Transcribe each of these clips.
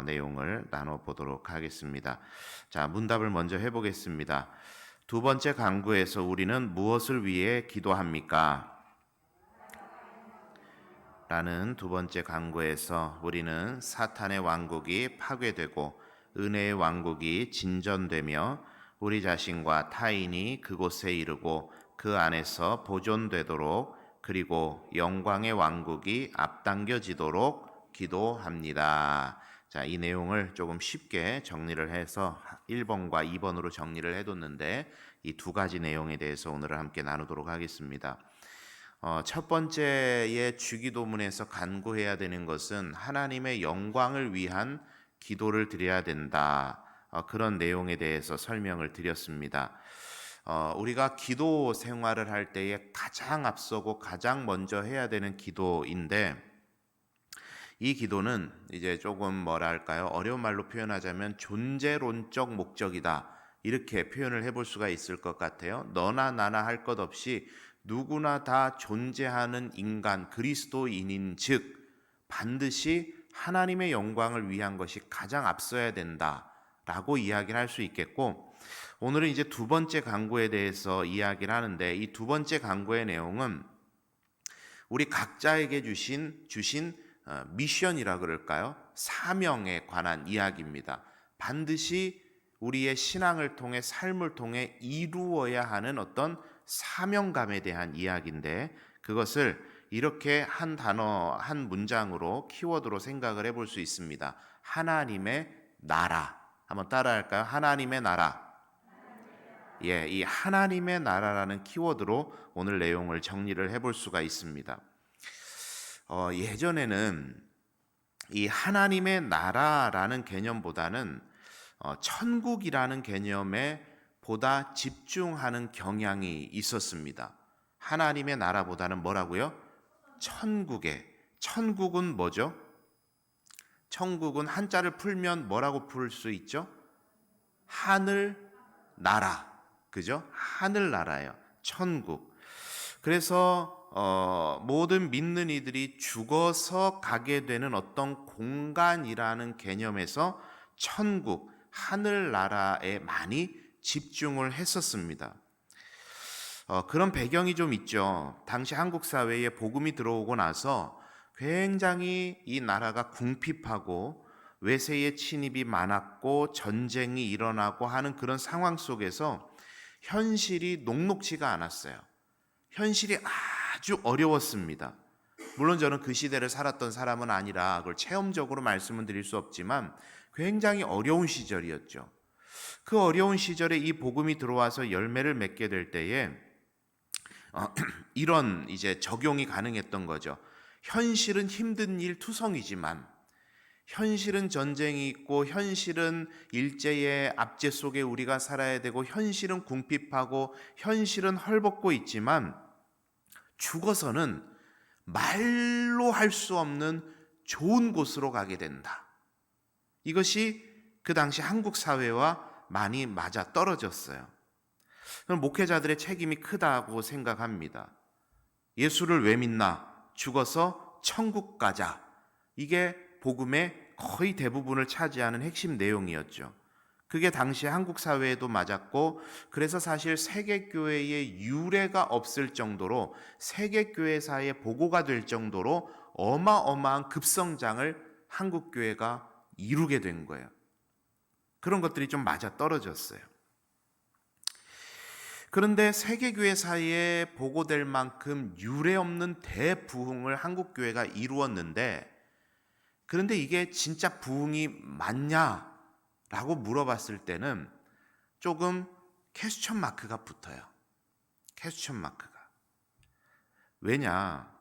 내용을 나눠보도록 하겠습니다. 자, 문답을 먼저 해보겠습니다. 두 번째 강구에서 우리는 무엇을 위해 기도합니까? 라는 두 번째 강구에서 우리는 사탄의 왕국이 파괴되고 은혜의 왕국이 진전되며 우리 자신과 타인이 그곳에 이르고 그 안에서 보존되도록, 그리고 영광의 왕국이 앞당겨지도록 기도합니다. 자, 이 내용을 조금 쉽게 정리를 해서 1번과 2번으로 정리를 해뒀는데, 이 두 가지 내용에 대해서 오늘 함께 나누도록 하겠습니다. 첫 번째의 주기도문에서 간구해야 되는 것은 하나님의 영광을 위한 기도를 드려야 된다. 그런 내용에 대해서 설명을 드렸습니다. 우리가 기도 생활을 할 때에 가장 앞서고 가장 먼저 해야 되는 기도인데, 이 기도는 이제 조금 뭐랄까요? 어려운 말로 표현하자면 존재론적 목적이다. 이렇게 표현을 해볼 수가 있을 것 같아요. 너나 나나 할 것 없이 누구나 다 존재하는 인간, 그리스도인인 즉 반드시 하나님의 영광을 위한 것이 가장 앞서야 된다라고 이야기를 할 수 있겠고, 오늘은 이제 두 번째 강구에 대해서 이야기를 하는데, 이 두 번째 강구의 내용은 우리 각자에게 주신 미션이라 그럴까요? 사명에 관한 이야기입니다. 반드시 우리의 신앙을 통해, 삶을 통해 이루어야 하는 어떤 사명감에 대한 이야기인데, 그것을 이렇게 한 단어, 한 문장으로, 키워드로 생각을 해볼 수 있습니다. 하나님의 나라. 한번 따라할까요? 하나님의 나라. 예, 이 하나님의 나라라는 키워드로 오늘 내용을 정리를 해볼 수가 있습니다. 예전에는 이 하나님의 나라라는 개념보다는 천국이라는 개념에 보다 집중하는 경향이 있었습니다. 하나님의 나라보다는 뭐라고요? 천국은 뭐죠? 천국은 한자를 풀면 뭐라고 풀 수 있죠? 하늘 나라. 그죠? 하늘 나라예요. 천국. 그래서 모든 믿는 이들이 죽어서 가게 되는 어떤 공간이라는 개념에서 천국, 하늘나라에 많이 집중을 했었습니다. 그런 배경이 좀 있죠. 당시 한국 사회에 복음이 들어오고 나서 굉장히 이 나라가 궁핍하고 외세의 침입이 많았고 전쟁이 일어나고 하는 그런 상황 속에서 현실이 녹록지가 않았어요. 현실이 아주 어려웠습니다. 물론 저는 그 시대를 살았던 사람은 아니라 그걸 체험적으로 말씀은 드릴 수 없지만 굉장히 어려운 시절이었죠. 그 어려운 시절에 이 복음이 들어와서 열매를 맺게 될 때에 이런 이제 적용이 가능했던 거죠. 현실은 힘든 일 투성이지만, 현실은 전쟁이 있고, 현실은 일제의 압제 속에 우리가 살아야 되고, 현실은 궁핍하고, 현실은 헐벗고 있지만, 죽어서는 말로 할 수 없는 좋은 곳으로 가게 된다. 이것이 그 당시 한국 사회와 많이 맞아 떨어졌어요. 저는 목회자들의 책임이 크다고 생각합니다. 예수를 왜 믿나? 죽어서 천국 가자. 이게 복음의 거의 대부분을 차지하는 핵심 내용이었죠. 그게 당시 한국 사회에도 맞았고, 그래서 사실 세계교회의 유례가 없을 정도로, 세계교회사에 보고가 될 정도로 어마어마한 급성장을 한국교회가 이루게 된 거예요. 그런 것들이 좀 맞아 떨어졌어요. 그런데 세계교회 사이에 보고될 만큼 유례없는 대부흥을 한국교회가 이루었는데, 그런데 이게 진짜 부흥이 맞냐라고 물어봤을 때는 조금 퀘스천 마크가 붙어요. 퀘스천 마크가. 왜냐?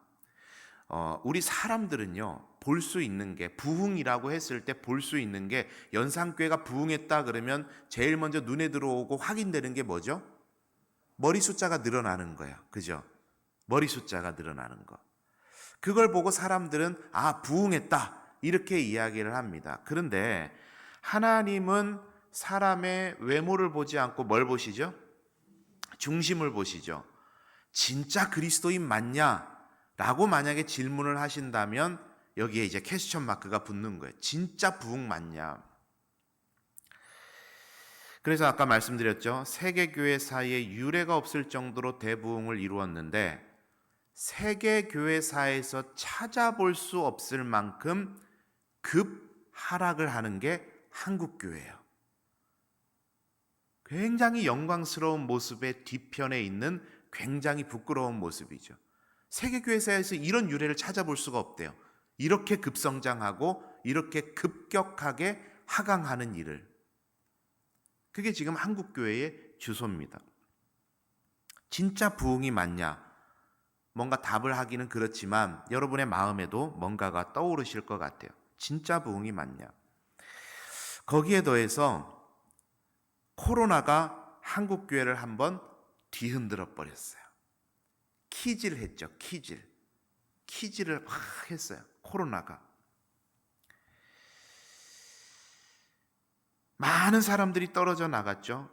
우리 사람들은요, 볼 수 있는 게, 부흥이라고 했을 때 볼 수 있는 게, 연산교회가 부흥했다 그러면 제일 먼저 눈에 들어오고 확인되는 게 뭐죠? 머리 숫자가 늘어나는 거예요. 그죠? 머리 숫자가 늘어나는 거. 그걸 보고 사람들은 부흥했다 이렇게 이야기를 합니다. 그런데 하나님은 사람의 외모를 보지 않고 뭘 보시죠? 중심을 보시죠. 진짜 그리스도인 맞냐? 라고 만약에 질문을 하신다면 여기에 이제 퀘스천 마크가 붙는 거예요. 진짜 부흥 맞냐? 그래서 아까 말씀드렸죠. 세계교회 사이에 유례가 없을 정도로 대부흥을 이루었는데 세계교회사에서 찾아볼 수 없을 만큼 급 하락을 하는 게 한국교회예요. 굉장히 영광스러운 모습의 뒤편에 있는 굉장히 부끄러운 모습이죠. 세계교회사에서 이런 유례를 찾아볼 수가 없대요. 이렇게 급성장하고 이렇게 급격하게 하강하는 일을. 그게 지금 한국교회의 주소입니다. 진짜 부흥이 맞냐? 뭔가 답을 하기는 그렇지만 여러분의 마음에도 뭔가가 떠오르실 것 같아요. 진짜 부흥이 맞냐? 거기에 더해서 코로나가 한국교회를 한번 뒤흔들어 버렸어요. 키질 했죠. 키질을 막 했어요. 코로나가. 많은 사람들이 떨어져 나갔죠.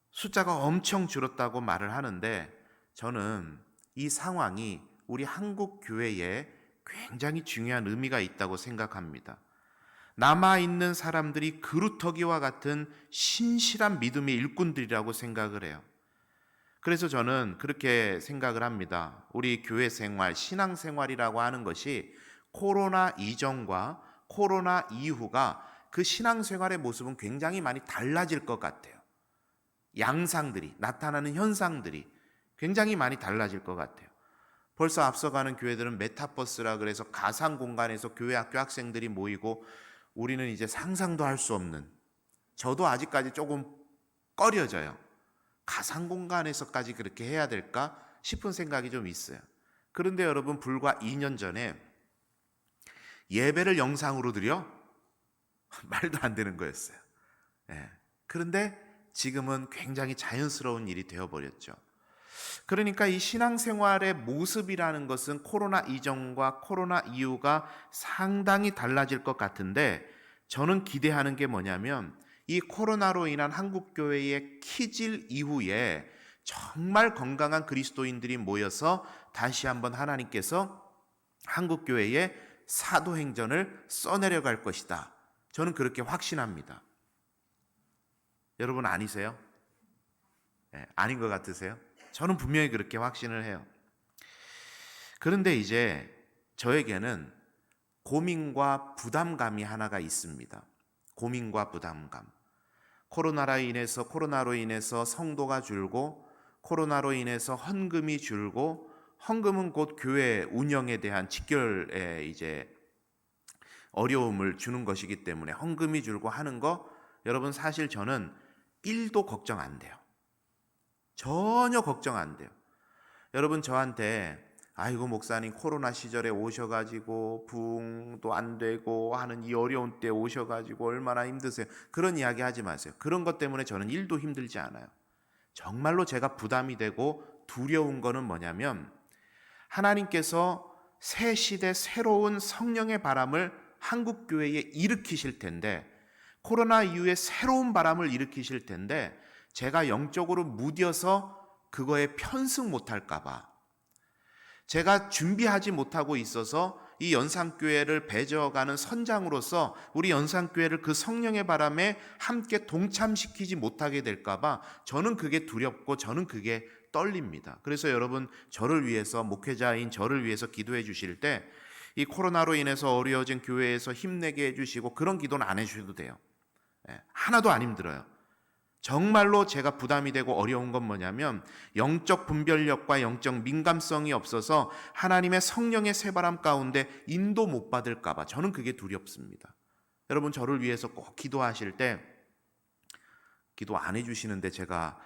숫자가 엄청 줄었다고 말을 하는데 저는 이 상황이 우리 한국 교회에 굉장히 중요한 의미가 있다고 생각합니다. 남아있는 사람들이 그루터기와 같은 신실한 믿음의 일꾼들이라고 생각을 해요. 그래서 저는 그렇게 생각을 합니다. 우리 교회 생활, 신앙 생활이라고 하는 것이 코로나 이전과 코로나 이후가 그 신앙 생활의 모습은 굉장히 많이 달라질 것 같아요. 양상들이, 나타나는 현상들이 굉장히 많이 달라질 것 같아요. 벌써 앞서가는 교회들은 메타버스라 그래서 가상 공간에서 교회 학교 학생들이 모이고 우리는 이제 상상도 할 수 없는, 저도 아직까지 조금 꺼려져요. 가상 공간에서까지 그렇게 해야 될까 싶은 생각이 좀 있어요. 그런데 여러분, 불과 2년 전에 예배를 영상으로 드려? 말도 안 되는 거였어요. 그런데 지금은 굉장히 자연스러운 일이 되어버렸죠. 그러니까 이 신앙생활의 모습이라는 것은 코로나 이전과 코로나 이후가 상당히 달라질 것 같은데 저는 기대하는 게 뭐냐면 이 코로나로 인한 한국교회의 키질 이후에 정말 건강한 그리스도인들이 모여서 다시 한번 하나님께서 한국교회의 사도행전을 써내려갈 것이다. 저는 그렇게 확신합니다. 여러분 아니세요? 아닌 것 같으세요? 저는 분명히 그렇게 확신을 해요. 그런데 이제 저에게는 고민과 부담감이 하나가 있습니다. 고민과 부담감. 코로나로 인해서 성도가 줄고 코로나로 인해서 헌금이 줄고 헌금은 곧 교회 운영에 대한 직결에 이제 어려움을 주는 것이기 때문에 헌금이 줄고 하는 거 여러분 사실 저는 1도 걱정 안 돼요. 전혀 걱정 안 돼요. 여러분 저한테 아이고 목사님 코로나 시절에 오셔가지고 부흥도 안 되고 하는 이 어려운 때 오셔가지고 얼마나 힘드세요. 그런 이야기 하지 마세요. 그런 것 때문에 저는 1도 힘들지 않아요. 정말로 제가 부담이 되고 두려운 거는 뭐냐면 하나님께서 새 시대 새로운 성령의 바람을 한국교회에 일으키실 텐데 코로나 이후에 새로운 바람을 일으키실 텐데 제가 영적으로 무뎌서 그거에 편승 못할까 봐 제가 준비하지 못하고 있어서 이 연산교회를 배져가는 선장으로서 우리 연산교회를 그 성령의 바람에 함께 동참시키지 못하게 될까 봐 저는 그게 두렵고 저는 그게 떨립니다. 그래서 여러분 저를 위해서 목회자인 저를 위해서 기도해 주실 때 이 코로나로 인해서 어려워진 교회에서 힘내게 해주시고 그런 기도는 안 해주셔도 돼요. 하나도 안 힘들어요. 정말로 제가 부담이 되고 어려운 건 뭐냐면 영적 분별력과 영적 민감성이 없어서 하나님의 성령의 새바람 가운데 인도 못 받을까 봐 저는 그게 두렵습니다. 여러분 저를 위해서 꼭 기도하실 때 기도 안 해주시는데 제가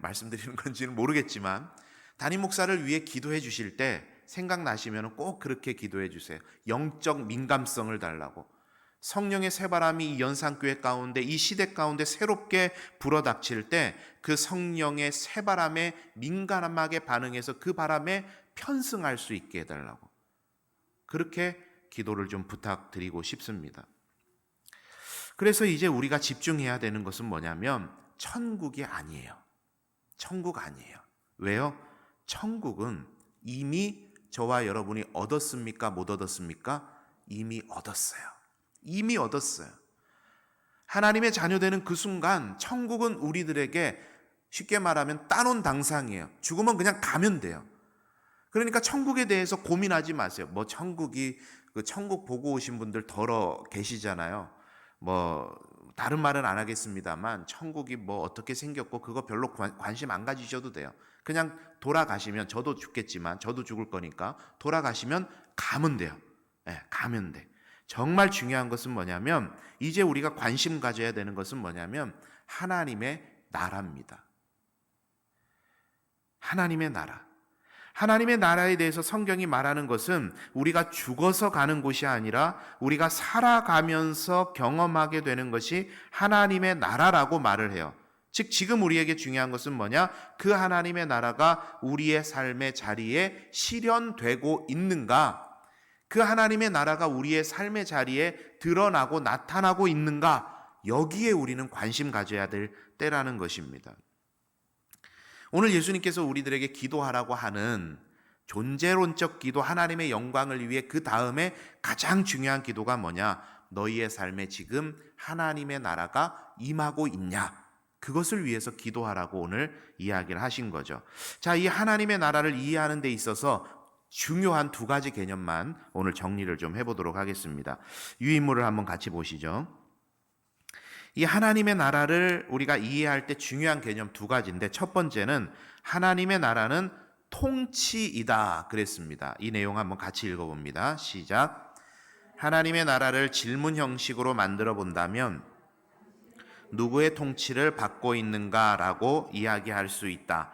말씀드리는 건지는 모르겠지만 담임 목사를 위해 기도해 주실 때 생각나시면 꼭 그렇게 기도해 주세요. 영적 민감성을 달라고. 성령의 새바람이 이 연산교회 가운데 이 시대 가운데 새롭게 불어닥칠 때 그 성령의 새바람에 민감하게 반응해서 그 바람에 편승할 수 있게 해달라고 그렇게 기도를 좀 부탁드리고 싶습니다. 그래서 이제 우리가 집중해야 되는 것은 뭐냐면 천국이 아니에요. 천국 아니에요. 왜요? 천국은 이미 저와 여러분이 얻었습니까? 못 얻었습니까? 이미 얻었어요. 이미 얻었어요. 하나님의 자녀되는 그 순간 천국은 우리들에게 쉽게 말하면 따놓은 당상이에요. 죽으면 그냥 가면 돼요. 그러니까 천국에 대해서 고민하지 마세요. 뭐 천국이 그 천국 보고 오신 분들 덜어 계시잖아요. 뭐 다른 말은 안 하겠습니다만 천국이 뭐 어떻게 생겼고 그거 별로 관심 안 가지셔도 돼요. 그냥 돌아가시면, 저도 죽겠지만 저도 죽을 거니까 돌아가시면 가면 돼요. 네, 가면 돼. 정말 중요한 것은 뭐냐면, 이제 우리가 관심 가져야 되는 것은 뭐냐면 하나님의 나라입니다. 하나님의 나라. 하나님의 나라에 대해서 성경이 말하는 것은 우리가 죽어서 가는 곳이 아니라 우리가 살아가면서 경험하게 되는 것이 하나님의 나라라고 말을 해요. 즉 지금 우리에게 중요한 것은 뭐냐? 그 하나님의 나라가 우리의 삶의 자리에 실현되고 있는가? 그 하나님의 나라가 우리의 삶의 자리에 드러나고 나타나고 있는가? 여기에 우리는 관심 가져야 될 때라는 것입니다. 오늘 예수님께서 우리들에게 기도하라고 하는 존재론적 기도, 하나님의 영광을 위해 그 다음에 가장 중요한 기도가 뭐냐? 너희의 삶에 지금 하나님의 나라가 임하고 있냐? 그것을 위해서 기도하라고 오늘 이야기를 하신 거죠. 자, 이 하나님의 나라를 이해하는 데 있어서 중요한 두 가지 개념만 오늘 정리를 좀 해보도록 하겠습니다. 유인물을 한번 같이 보시죠. 이 하나님의 나라를 우리가 이해할 때 중요한 개념 두 가지인데, 첫 번째는 하나님의 나라는 통치이다 그랬습니다. 이 내용 한번 같이 읽어봅니다. 시작. 하나님의 나라를 질문 형식으로 만들어 본다면 누구의 통치를 받고 있는가라고 이야기할 수 있다.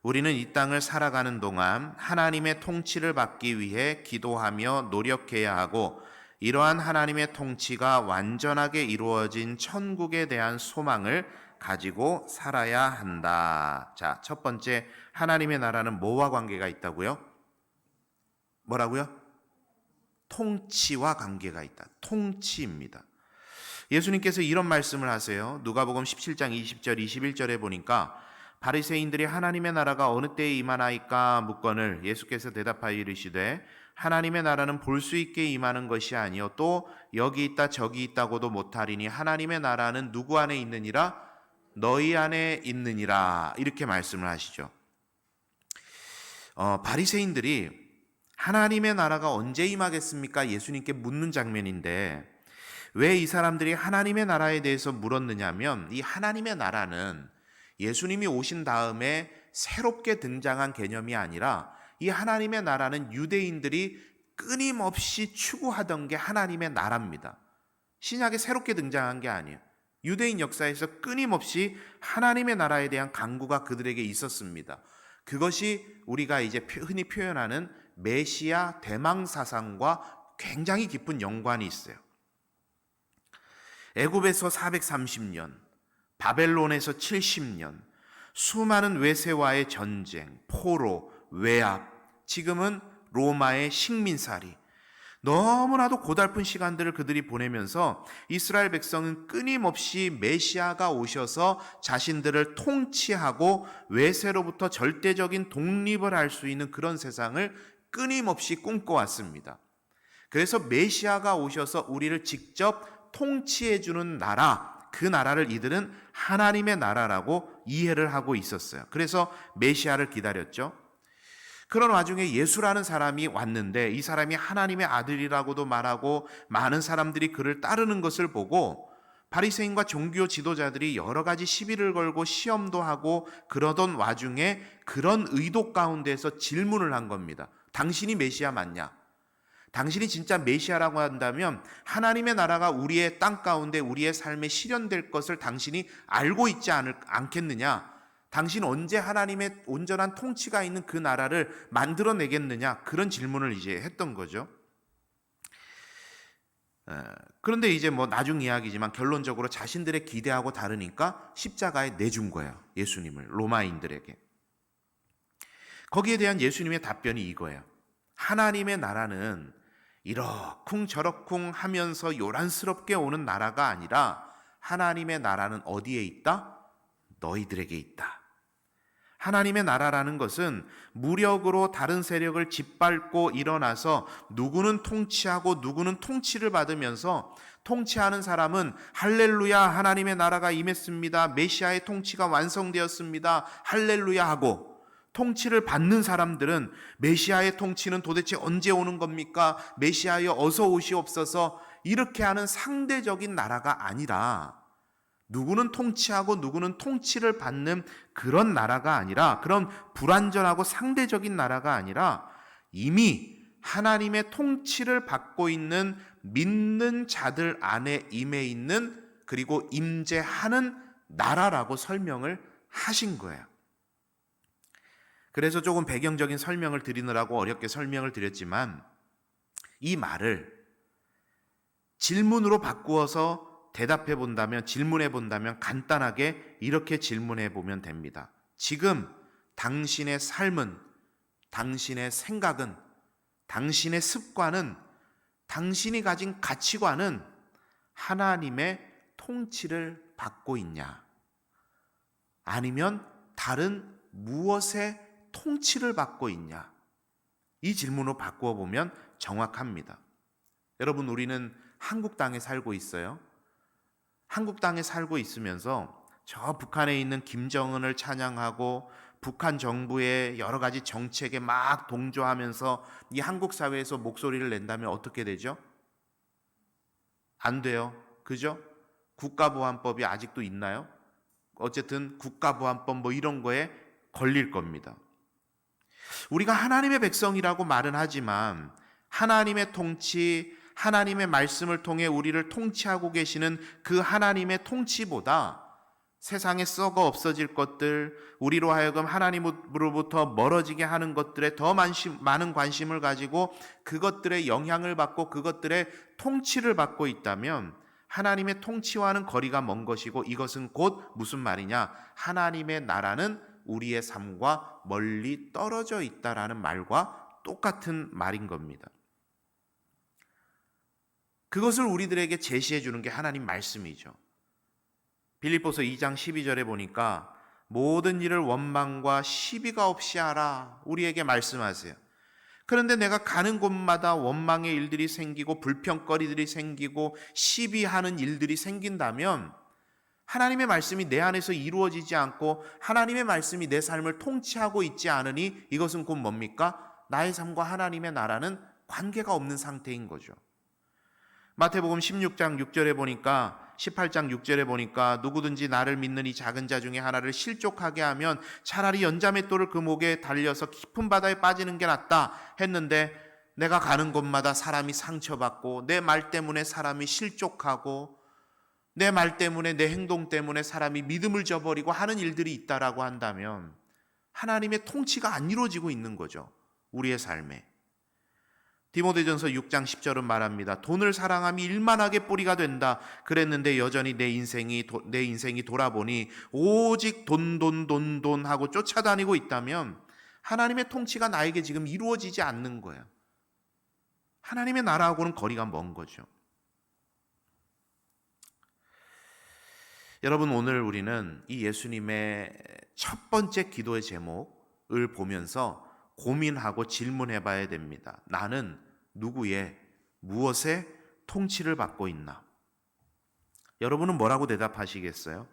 우리는 이 땅을 살아가는 동안 하나님의 통치를 받기 위해 기도하며 노력해야 하고, 이러한 하나님의 통치가 완전하게 이루어진 천국에 대한 소망을 가지고 살아야 한다. 자, 첫 번째, 하나님의 나라는 뭐와 관계가 있다고요? 뭐라고요? 통치와 관계가 있다. 통치입니다. 예수님께서 이런 말씀을 하세요. 누가복음 17장 20절 21절에 보니까 바리새인들이 하나님의 나라가 어느 때에 임하나이까 묻거늘 예수께서 대답하여 이르시되 하나님의 나라는 볼 수 있게 임하는 것이 아니요 또 여기 있다 저기 있다고도 못하리니 하나님의 나라는 누구 안에 있느니라? 너희 안에 있느니라. 이렇게 말씀을 하시죠. 바리새인들이 하나님의 나라가 언제 임하겠습니까? 예수님께 묻는 장면인데, 왜 이 사람들이 하나님의 나라에 대해서 물었느냐면, 이 하나님의 나라는 예수님이 오신 다음에 새롭게 등장한 개념이 아니라, 이 하나님의 나라는 유대인들이 끊임없이 추구하던 게 하나님의 나라입니다. 신약에 새롭게 등장한 게 아니에요. 유대인 역사에서 끊임없이 하나님의 나라에 대한 간구가 그들에게 있었습니다. 그것이 우리가 이제 흔히 표현하는 메시아 대망 사상과 굉장히 깊은 연관이 있어요. 애굽에서 430년, 바벨론에서 70년, 수많은 외세와의 전쟁, 포로, 외압, 지금은 로마의 식민살이, 너무나도 고달픈 시간들을 그들이 보내면서 이스라엘 백성은 끊임없이 메시아가 오셔서 자신들을 통치하고 외세로부터 절대적인 독립을 할 수 있는 그런 세상을 끊임없이 꿈꿔왔습니다. 그래서 메시아가 오셔서 우리를 직접 통치해주는 나라, 그 나라를 이들은 하나님의 나라라고 이해를 하고 있었어요. 그래서 메시아를 기다렸죠. 그런 와중에 예수라는 사람이 왔는데, 이 사람이 하나님의 아들이라고도 말하고 많은 사람들이 그를 따르는 것을 보고 바리새인과 종교 지도자들이 여러 가지 시비를 걸고 시험도 하고 그러던 와중에 그런 의도 가운데서 질문을 한 겁니다. 당신이 메시아 맞냐? 당신이 진짜 메시아라고 한다면 하나님의 나라가 우리의 땅 가운데 우리의 삶에 실현될 것을 당신이 알고 있지 않겠느냐? 당신 언제 하나님의 온전한 통치가 있는 그 나라를 만들어내겠느냐? 그런 질문을 이제 했던 거죠. 그런데 이제 뭐 나중 이야기지만 결론적으로 자신들의 기대하고 다르니까 십자가에 내준 거예요. 예수님을 로마인들에게. 거기에 대한 예수님의 답변이 이거예요. 하나님의 나라는 이러쿵저러쿵 하면서 요란스럽게 오는 나라가 아니라 하나님의 나라는 어디에 있다? 너희들에게 있다. 하나님의 나라라는 것은 무력으로 다른 세력을 짓밟고 일어나서 누구는 통치하고 누구는 통치를 받으면서 통치하는 사람은 할렐루야 하나님의 나라가 임했습니다. 메시아의 통치가 완성되었습니다. 할렐루야 하고, 통치를 받는 사람들은 메시아의 통치는 도대체 언제 오는 겁니까? 메시아여 어서 오시옵소서, 이렇게 하는 상대적인 나라가 아니라, 누구는 통치하고 누구는 통치를 받는 그런 나라가 아니라, 그런 불완전하고 상대적인 나라가 아니라 이미 하나님의 통치를 받고 있는 믿는 자들 안에 임해 있는, 그리고 임재하는 나라라고 설명을 하신 거예요. 그래서 조금 배경적인 설명을 드리느라고 어렵게 설명을 드렸지만, 이 말을 질문으로 바꾸어서 대답해 본다면, 질문해 본다면 간단하게 이렇게 질문해 보면 됩니다. 지금 당신의 삶은, 당신의 생각은, 당신의 습관은, 당신이 가진 가치관은 하나님의 통치를 받고 있냐? 아니면 다른 무엇의 통치를 받고 있냐? 이 질문으로 바꾸어 보면 정확합니다. 여러분, 우리는 한국 땅에 살고 있어요. 한국 땅에 살고 있으면서 저 북한에 있는 김정은을 찬양하고 북한 정부의 여러 가지 정책에 막 동조하면서 이 한국 사회에서 목소리를 낸다면 어떻게 되죠? 안 돼요. 그죠? 국가보안법이 아직도 있나요? 어쨌든 국가보안법 뭐 이런 거에 걸릴 겁니다. 우리가 하나님의 백성이라고 말은 하지만 하나님의 통치, 하나님의 말씀을 통해 우리를 통치하고 계시는 그 하나님의 통치보다 세상에 썩어 없어질 것들, 우리로 하여금 하나님으로부터 멀어지게 하는 것들에 더 많은 관심을 가지고 그것들의 영향을 받고 그것들의 통치를 받고 있다면 하나님의 통치와는 거리가 먼 것이고, 이것은 곧 무슨 말이냐? 하나님의 나라는 우리의 삶과 멀리 떨어져 있다라는 말과 똑같은 말인 겁니다. 그것을 우리들에게 제시해 주는 게 하나님 말씀이죠. 빌립보서 2장 12절에 보니까 모든 일을 원망과 시비가 없이 하라, 우리에게 말씀하세요. 그런데 내가 가는 곳마다 원망의 일들이 생기고 불평거리들이 생기고 시비하는 일들이 생긴다면 하나님의 말씀이 내 안에서 이루어지지 않고 하나님의 말씀이 내 삶을 통치하고 있지 않으니 이것은 곧 뭡니까? 나의 삶과 하나님의 나라는 관계가 없는 상태인 거죠. 마태복음 16장 6절에 보니까, 18장 6절에 보니까 누구든지 나를 믿는 이 작은 자 중에 하나를 실족하게 하면 차라리 연자맷돌을 그 목에 달려서 깊은 바다에 빠지는 게 낫다 했는데, 내가 가는 곳마다 사람이 상처받고 내 말 때문에 사람이 실족하고 내 말 때문에, 내 행동 때문에 사람이 믿음을 저버리고 하는 일들이 있다라고 한다면 하나님의 통치가 안 이루어지고 있는 거죠, 우리의 삶에. 디모데전서 6장 10절은 말합니다. 돈을 사랑함이 일만하게 뿌리가 된다 그랬는데 여전히 내 인생이 돌아보니 오직 돈 하고 쫓아다니고 있다면 하나님의 통치가 나에게 지금 이루어지지 않는 거예요. 하나님의 나라하고는 거리가 먼 거죠. 여러분, 오늘 우리는 이 예수님의 첫 번째 기도의 제목을 보면서 고민하고 질문해 봐야 됩니다. 나는 누구의, 무엇의 통치를 받고 있나? 여러분은 뭐라고 대답하시겠어요?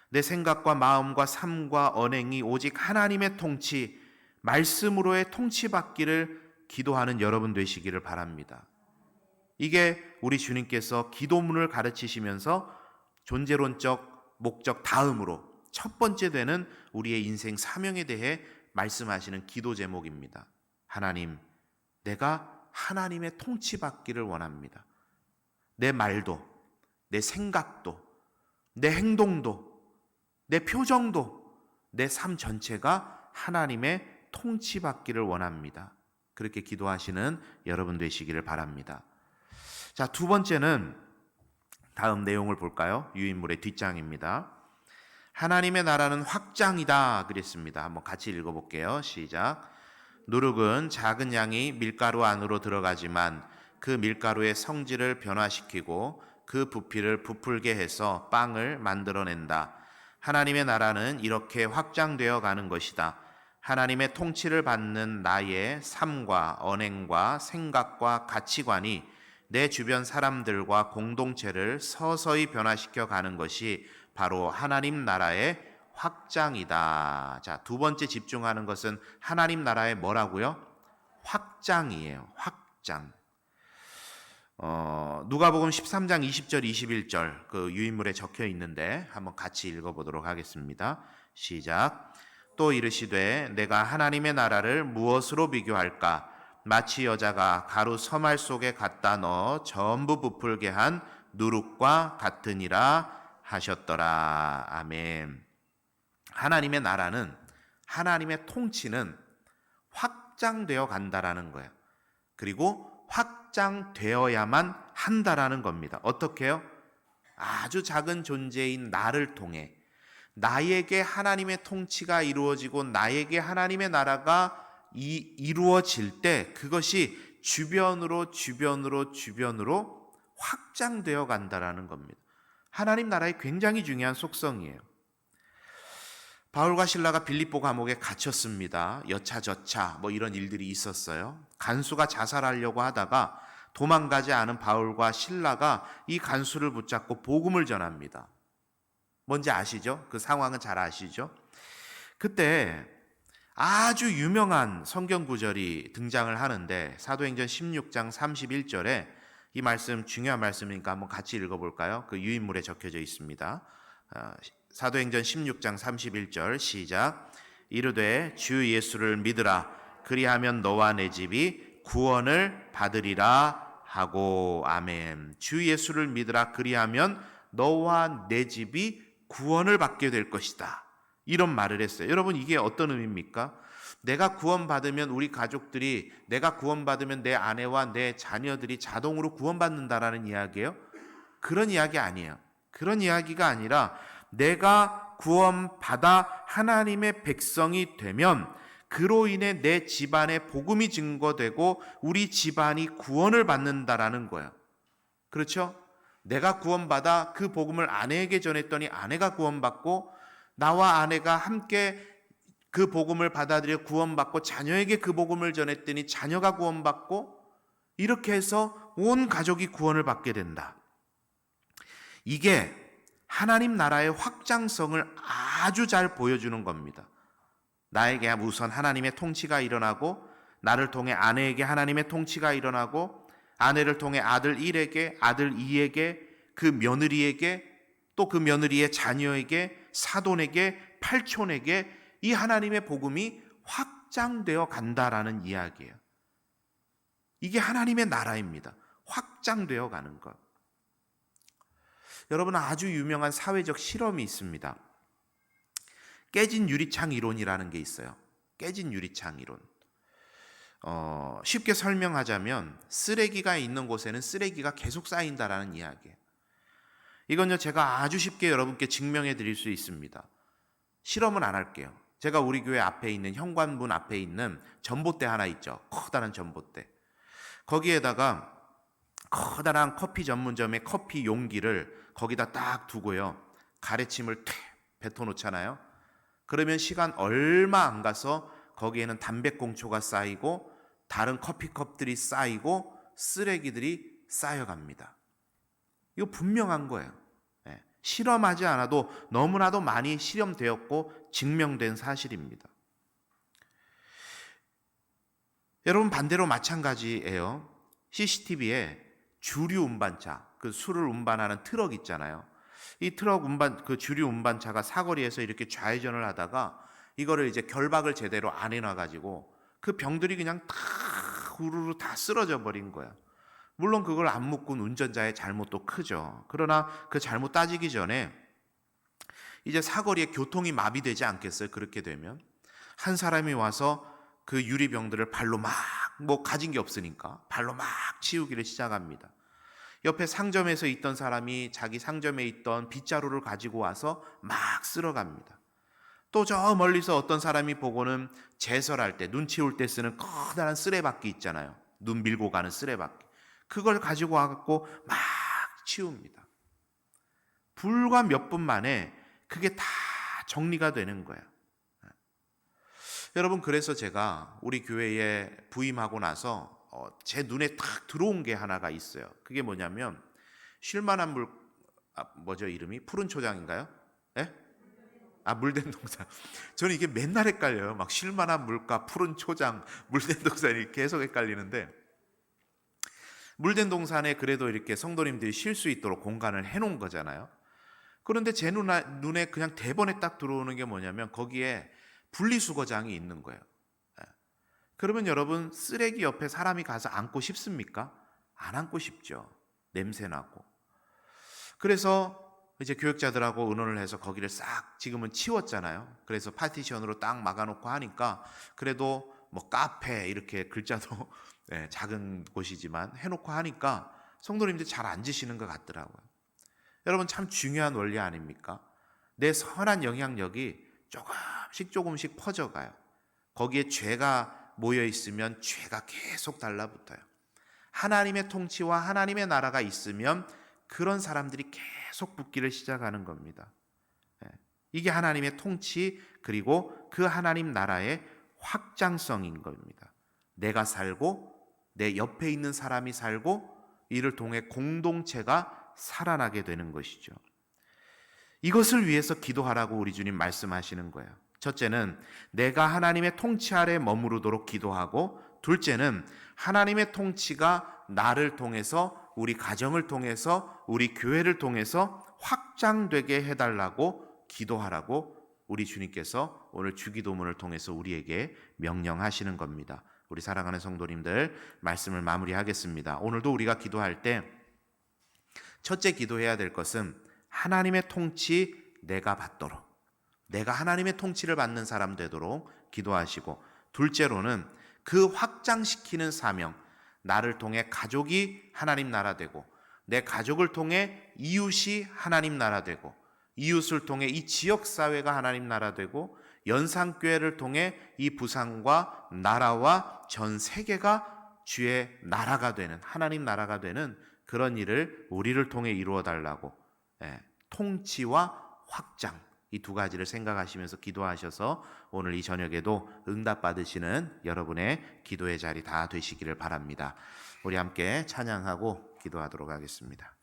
내 생각과 마음과 삶과 언행이 오직 하나님의 통치, 말씀으로의 통치받기를 기도하는 여러분 되시기를 바랍니다. 이게 우리 주님께서 기도문을 가르치시면서 존재론적 목적 다음으로 첫 번째 되는 우리의 인생 사명에 대해 말씀하시는 기도 제목입니다. 하나님, 내가 하나님의 통치받기를 원합니다. 내 말도, 내 생각도, 내 행동도, 내 표정도, 내 삶 전체가 하나님의 통치받기를 원합니다. 그렇게 기도하시는 여러분 되시기를 바랍니다. 자, 두 번째는 다음 내용을 볼까요? 유인물의 뒷장입니다. 하나님의 나라는 확장이다 그랬습니다. 한번 같이 읽어볼게요. 시작. 누룩은 작은 양이 밀가루 안으로 들어가지만 그 밀가루의 성질을 변화시키고 그 부피를 부풀게 해서 빵을 만들어낸다. 하나님의 나라는 이렇게 확장되어 가는 것이다. 하나님의 통치를 받는 나의 삶과 언행과 생각과 가치관이 내 주변 사람들과 공동체를 서서히 변화시켜 가는 것이 바로 하나님 나라의 확장이다. 자, 두 번째 집중하는 것은 하나님 나라의 뭐라고요? 확장이에요. 확장. 누가복음 13장 20절 21절 그 유인물에 적혀 있는데 한번 같이 읽어보도록 하겠습니다. 시작. 또 이르시되 내가 하나님의 나라를 무엇으로 비교할까? 마치 여자가 가루 서말 속에 갖다 넣어 전부 부풀게 한 누룩과 같으니라 하셨더라. 아멘. 하나님의 나라는, 하나님의 통치는 확장되어 간다라는 거예요. 그리고 확장되어야만 한다라는 겁니다. 어떻게요? 아주 작은 존재인 나를 통해 나에게 하나님의 통치가 이루어지고 나에게 하나님의 나라가 이루어질 때 그것이 주변으로 확장되어 간다라는 겁니다. 하나님 나라의 굉장히 중요한 속성이에요. 바울과 신라가 빌립보 감옥에 갇혔습니다. 여차저차 이런 일들이 있었어요. 간수가 자살하려고 하다가 도망가지 않은 바울과 신라가 이 간수를 붙잡고 복음을 전합니다. 뭔지 아시죠? 그 상황은 잘 아시죠? 그때 아주 유명한 성경 구절이 등장을 하는데 사도행전 16장 31절에 이 말씀 중요한 말씀이니까 한번 같이 읽어볼까요? 그 유인물에 적혀져 있습니다. 사도행전 16장 31절 시작. 이르되 주 예수를 믿으라. 그리하면 너와 내 집이 구원을 받으리라 하고. 아멘. 주 예수를 믿으라. 그리하면 너와 내 집이 구원을 받게 될 것이다. 이런 말을 했어요. 여러분, 이게 어떤 의미입니까? 내가 구원받으면 우리 가족들이, 내가 구원받으면 내 아내와 내 자녀들이 자동으로 구원받는다라는 이야기예요? 그런 이야기 아니에요. 그런 이야기가 아니라 내가 구원받아 하나님의 백성이 되면 그로 인해 내 집안에 복음이 증거되고 우리 집안이 구원을 받는다라는 거예요. 그렇죠? 내가 구원받아 그 복음을 아내에게 전했더니 아내가 구원받고 나와 아내가 함께 그 복음을 받아들여 구원받고 자녀에게 그 복음을 전했더니 자녀가 구원받고 이렇게 해서 온 가족이 구원을 받게 된다. 이게 하나님 나라의 확장성을 아주 잘 보여주는 겁니다. 나에게 우선 하나님의 통치가 일어나고 나를 통해 아내에게 하나님의 통치가 일어나고 아내를 통해 아들 1에게 아들 2에게 그 며느리에게 또 그 며느리의 자녀에게 사돈에게 팔촌에게 이 하나님의 복음이 확장되어 간다라는 이야기예요. 이게 하나님의 나라입니다. 확장되어 가는 것. 여러분, 아주 유명한 사회적 실험이 있습니다. 깨진 유리창 이론이라는 게 있어요. 깨진 유리창 이론. 쉽게 설명하자면 쓰레기가 있는 곳에는 쓰레기가 계속 쌓인다라는 이야기예요. 이건요, 제가 아주 쉽게 여러분께 증명해 드릴 수 있습니다. 실험은 안 할게요. 제가 우리 교회 앞에 있는 현관문 앞에 있는 전봇대 하나 있죠. 커다란 전봇대. 거기에다가 커다란 커피 전문점의 커피 용기를 거기다 딱 두고요. 가래침을 퇴 뱉어 놓잖아요. 그러면 시간 얼마 안 가서 거기에는 담배꽁초가 쌓이고 다른 커피컵들이 쌓이고 쓰레기들이 쌓여갑니다. 이거 분명한 거예요. 실험하지 않아도 너무나도 많이 실험되었고 증명된 사실입니다. 여러분, 반대로 마찬가지예요. CCTV에 주류 운반차, 그 술을 운반하는 트럭 있잖아요. 이 트럭 그 주류 운반차가 사거리에서 이렇게 좌회전을 하다가 이거를 이제 결박을 제대로 안 해놔가지고 그 병들이 그냥 다 우르르 다 쓰러져 버린 거야. 물론 그걸 안 묶은 운전자의 잘못도 크죠. 그러나 그 잘못 따지기 전에 이제 사거리에 교통이 마비되지 않겠어요? 그렇게 되면 한 사람이 와서 그 유리병들을 발로 막 가진 게 없으니까 발로 막 치우기를 시작합니다. 옆에 상점에서 있던 사람이 자기 상점에 있던 빗자루를 가지고 와서 막 쓸어갑니다. 또 저 멀리서 어떤 사람이 보고는 제설할 때, 눈 치울 때 쓰는 커다란 쓰레받기 있잖아요. 눈 밀고 가는 쓰레받기. 그걸 가지고 와갖고 막 치웁니다. 불과 몇 분 만에 그게 다 정리가 되는 거예요. 여러분, 그래서 제가 우리 교회에 부임하고 나서 제 눈에 탁 들어온 게 하나가 있어요. 그게 뭐냐면 쉴만한 뭐죠 이름이? 푸른 초장인가요? 예? 물된 동산. 저는 이게 맨날 헷갈려요. 막 쉴만한 물과 푸른 초장, 물된 동산이 계속 헷갈리는데, 물된 동산에 그래도 이렇게 성도님들이 쉴 수 있도록 공간을 해놓은 거잖아요. 그런데 제 눈에 그냥 대번에 딱 들어오는 게 뭐냐면 거기에 분리수거장이 있는 거예요. 예. 그러면 여러분, 쓰레기 옆에 사람이 가서 앉고 싶습니까? 안 앉고 싶죠. 냄새 나고. 그래서 이제 교육자들하고 의논을 해서 거기를 싹 지금은 치웠잖아요. 그래서 파티션으로 딱 막아놓고 하니까 그래도 뭐 카페 이렇게 글자도 네, 작은 곳이지만 해놓고 하니까 성도님들 잘 앉으시는 것 같더라고요. 여러분, 참 중요한 원리 아닙니까? 내 선한 영향력이 조금씩 퍼져가요. 거기에 죄가 모여 있으면 죄가 계속 달라붙어요. 하나님의 통치와 하나님의 나라가 있으면 그런 사람들이 계속 붙기를 시작하는 겁니다. 이게 하나님의 통치, 그리고 그 하나님 나라의 확장성인 겁니다. 내가 살고 내 옆에 있는 사람이 살고 이를 통해 공동체가 살아나게 되는 것이죠. 이것을 위해서 기도하라고 우리 주님 말씀하시는 거예요. 첫째는 내가 하나님의 통치 아래 머무르도록 기도하고, 둘째는 하나님의 통치가 나를 통해서, 우리 가정을 통해서, 우리 교회를 통해서 확장되게 해달라고 기도하라고 우리 주님께서 오늘 주기도문을 통해서 우리에게 명령하시는 겁니다. 우리 사랑하는 성도님들, 말씀을 마무리하겠습니다. 오늘도 우리가 기도할 때 첫째 기도해야 될 것은 하나님의 통치 내가 받도록, 내가 하나님의 통치를 받는 사람 되도록 기도하시고, 둘째로는 그 확장시키는 사명, 나를 통해 가족이 하나님 나라 되고, 내 가족을 통해 이웃이 하나님 나라 되고, 이웃을 통해 이 지역사회가 하나님 나라 되고, 연상교회를 통해 이 부산과 나라와 전 세계가 주의 나라가 되는, 하나님 나라가 되는 그런 일을 우리를 통해 이루어 달라고, 통치와 확장, 이 두 가지를 생각하시면서 기도하셔서 오늘 이 저녁에도 응답받으시는 여러분의 기도의 자리 다 되시기를 바랍니다. 우리 함께 찬양하고 기도하도록 하겠습니다.